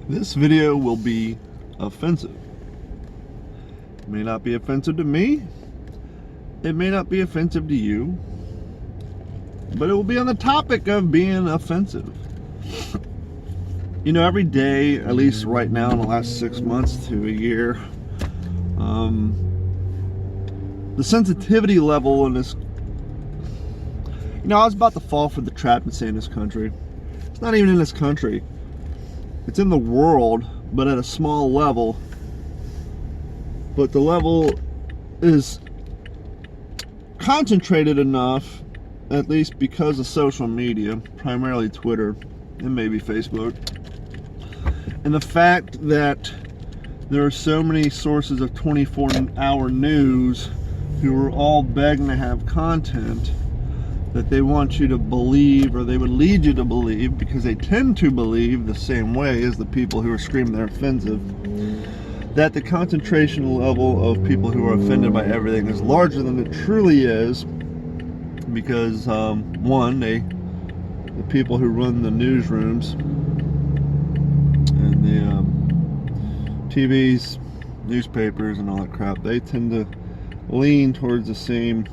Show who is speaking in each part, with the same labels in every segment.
Speaker 1: This video will be offensive. It may not be offensive to me. It may not be offensive to you. But it will be on the topic of being offensive. You know, every day, at least right now in the last 6 months to a year, the sensitivity level in this, you know, I was about to fall for the trap and say in this country. It's not even in this country. It's in the world, but at a small level. But the level is concentrated enough, at least because of social media, primarily Twitter and maybe Facebook. And the fact that there are so many sources of 24-hour news who are all begging to have content that they want you to believe, or they would lead you to believe, because they tend to believe the same way as the people who are screaming they're offensive, that the concentration level of people who are offended by everything is larger than it truly is, because one, the people who run the newsrooms and the TVs, newspapers and all that crap, they tend to lean towards the same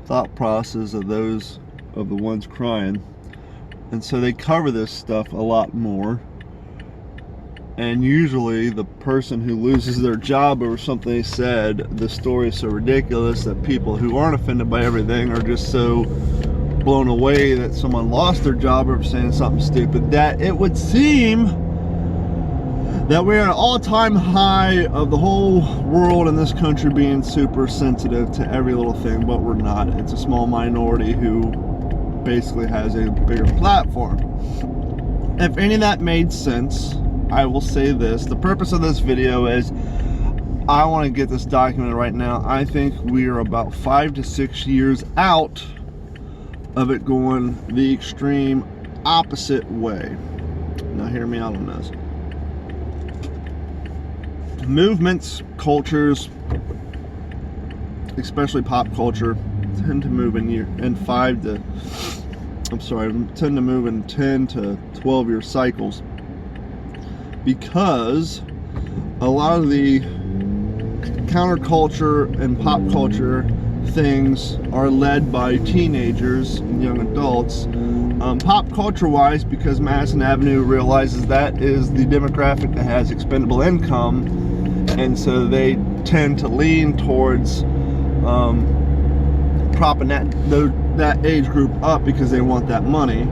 Speaker 1: thought process of those of the ones crying, and so they cover this stuff a lot more. And usually the person who loses their job over something they said, the story is so ridiculous that people who aren't offended by everything are just so blown away that someone lost their job over saying something stupid, that it would seem that we're at an all-time high of the whole world in this country being super sensitive to every little thing, but we're not. It's a small minority who basically has a bigger platform. If any of that made sense, I will say this. The purpose of this video is I want to get this documented right now. I think we are about 5 to 6 years out of it going the extreme opposite way. Now hear me out on this. Movements, cultures, especially pop culture, tend to move in 10 to 12 year cycles, because a lot of the counterculture and pop culture things are led by teenagers and young adults. Pop culture wise, because Madison Avenue realizes that is the demographic that has expendable income, and so they tend to lean towards propping that age group up because they want that money.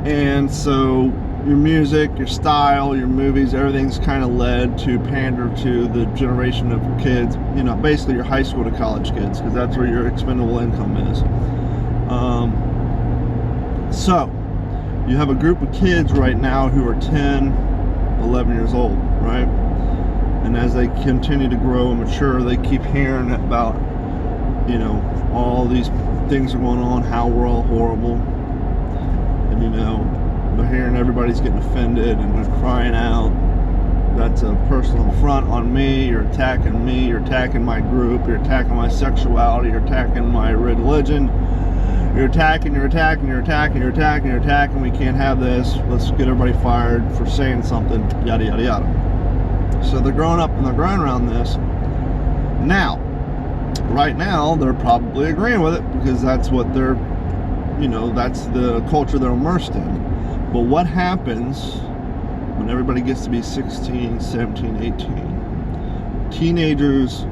Speaker 1: And so your music, your style, your movies, everything's kind of led to pander to the generation of kids, you know, basically your high school to college kids, because that's where your expendable income is. So you have a group of kids right now who are 10, 11 years old, right? And as they continue to grow and mature, they keep hearing about, you know, all these things are going on, how we're all horrible. And, you know, they're hearing everybody's getting offended and they're crying out, that's a personal affront on me, you're attacking my group, you're attacking my sexuality, you're attacking my religion, you're attacking, we can't have this, let's get everybody fired for saying something, yada yada yada. So they're growing up and they're growing around this. Now, right now, they're probably agreeing with it because that's what they're, you know, that's the culture they're immersed in. But what happens when everybody gets to be 16, 17, 18? Teenagers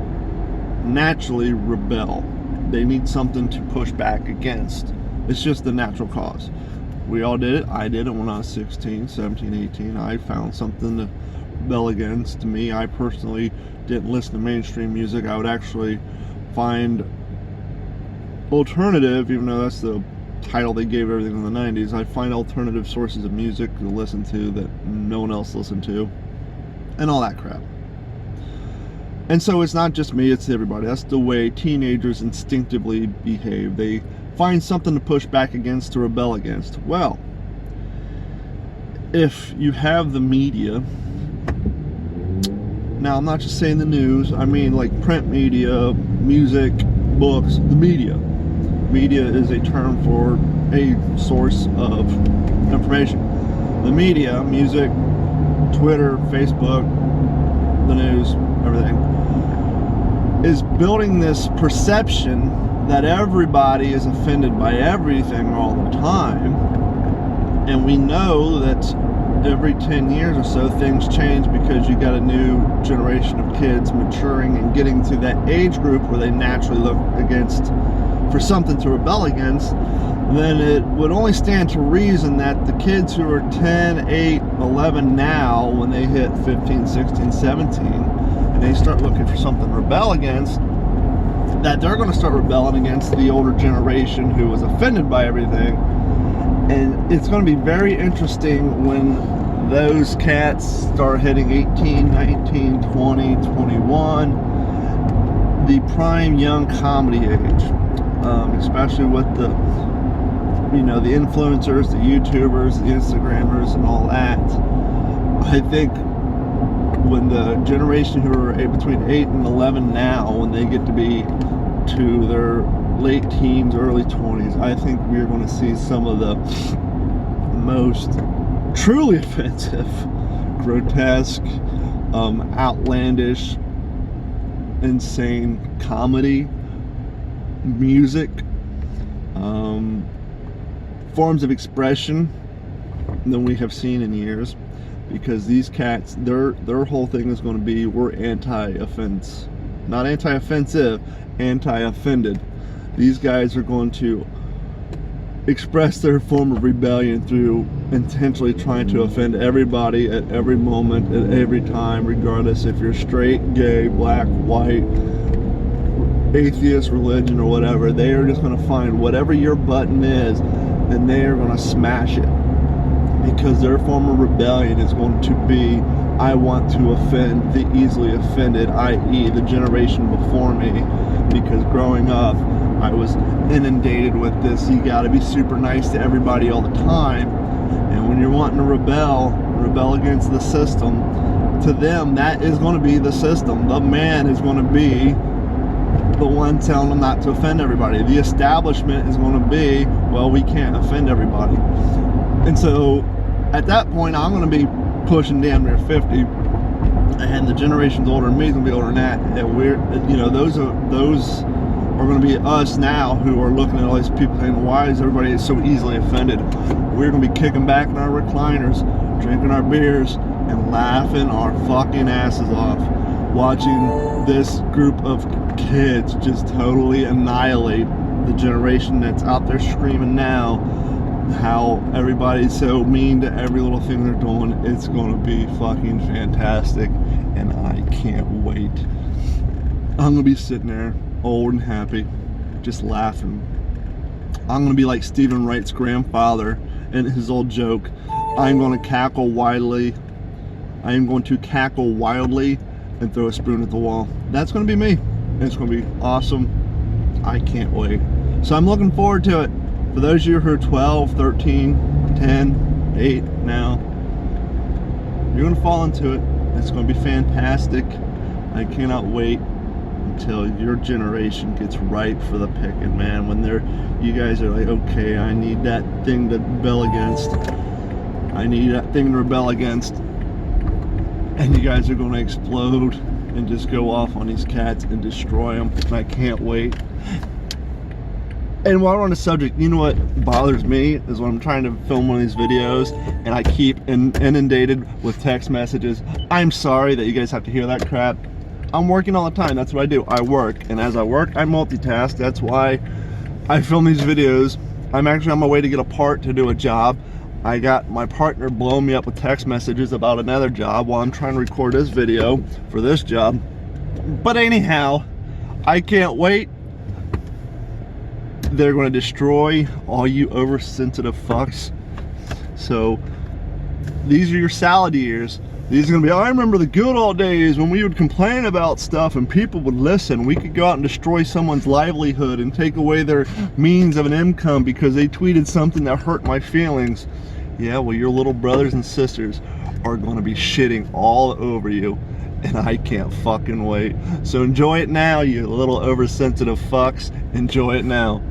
Speaker 1: naturally rebel. They need something to push back against. It's just the natural cause. We all did it. I did it when I was 16, 17, 18. I found something to rebel against. To me, I personally didn't listen to mainstream music. I would actually find alternative, even though that's the title they gave everything in the 90s, I find alternative sources of music to listen to that no one else listened to, and all that crap. And so it's not just me, it's everybody. That's the way teenagers instinctively behave. They find something to push back against, to rebel against. Well, if you have the media, now I'm not just saying the news, I mean like print media, music, books, the media. Media is a term for a source of information. the media, music, Twitter, Facebook, the news, everything, is building this perception that everybody is offended by everything all the time. And we know that every 10 years or so things change, because you got a new generation of kids maturing and getting to that age group where they naturally look for something to rebel against. Then it would only stand to reason that the kids who are 10, 8, 11 now, when they hit 15, 16, 17, and they start looking for something to rebel against, that they're going to start rebelling against the older generation who was offended by everything. And it's going to be very interesting when those cats start hitting 18, 19, 20, 21, the prime young comedy age, especially with the influencers, the YouTubers, the Instagrammers, and all that. I think when the generation who are between 8 and 11 now, when they get to be to their late teens, early 20s, I think we're going to see some of the most truly offensive, grotesque, outlandish, insane comedy, music, forms of expression than we have seen in years, because these cats, their whole thing is going to be, we're anti-offense, not anti-offensive, anti-offended. These guys are going to express their form of rebellion through intentionally trying to offend everybody at every moment, at every time, regardless if you're straight, gay, black, white, atheist, religion, or whatever. They are just going to find whatever your button is, and they are going to smash it, because their form of rebellion is going to be, I want to offend the easily offended, i.e. the generation before me, because growing up I was inundated with this, you got to be super nice to everybody all the time. And when you're wanting to rebel against the system, to them that is going to be the system. The man is going to be the one telling them not to offend everybody. The establishment is going to be, well, we can't offend everybody. And so at that point, I'm going to be pushing damn near 50, and the generations older than me is going to be older than that. And we're, those are going to be us now, who are looking at all these people saying, why is everybody so easily offended? We're going to be kicking back in our recliners, drinking our beers, and laughing our fucking asses off, watching this group of kids just totally annihilate the generation that's out there screaming now how everybody's so mean to every little thing they're doing. It's going to be fucking fantastic, and I can't wait. I'm going to be sitting there old and happy, just laughing. I'm going to be like Stephen Wright's grandfather and his old joke, I'm going to cackle wildly. I am going to cackle wildly and throw a spoon at the wall. That's going to be me, and it's going to be awesome. I can't wait. So I'm looking forward to it. For those of you who are 12, 13, 10, 8 now, you're going to fall into it. It's going to be fantastic. I cannot wait until your generation gets ripe for the picking, man. When you guys are like, okay, I need that thing to rebel against. I need that thing to rebel against. And you guys are going to explode and just go off on these cats and destroy them. And I can't wait. And while we're on the subject, you know what bothers me is when I'm trying to film one of these videos and I keep inundated with text messages. I'm sorry that you guys have to hear that crap. I'm working all the time. That's what I do. I work, and as I work, I multitask. That's why I film these videos. I'm actually on my way to get a part to do a job. I got my partner blowing me up with text messages about another job while I'm trying to record this video for this job. But anyhow, I can't wait. They're going to destroy all you oversensitive fucks. So these are your salad years. These are going to be, I remember the good old days when we would complain about stuff and people would listen. We could go out and destroy someone's livelihood and take away their means of an income because they tweeted something that hurt my feelings. Yeah, well, your little brothers and sisters are going to be shitting all over you, and I can't fucking wait. So enjoy it now, you little oversensitive fucks. Enjoy it now.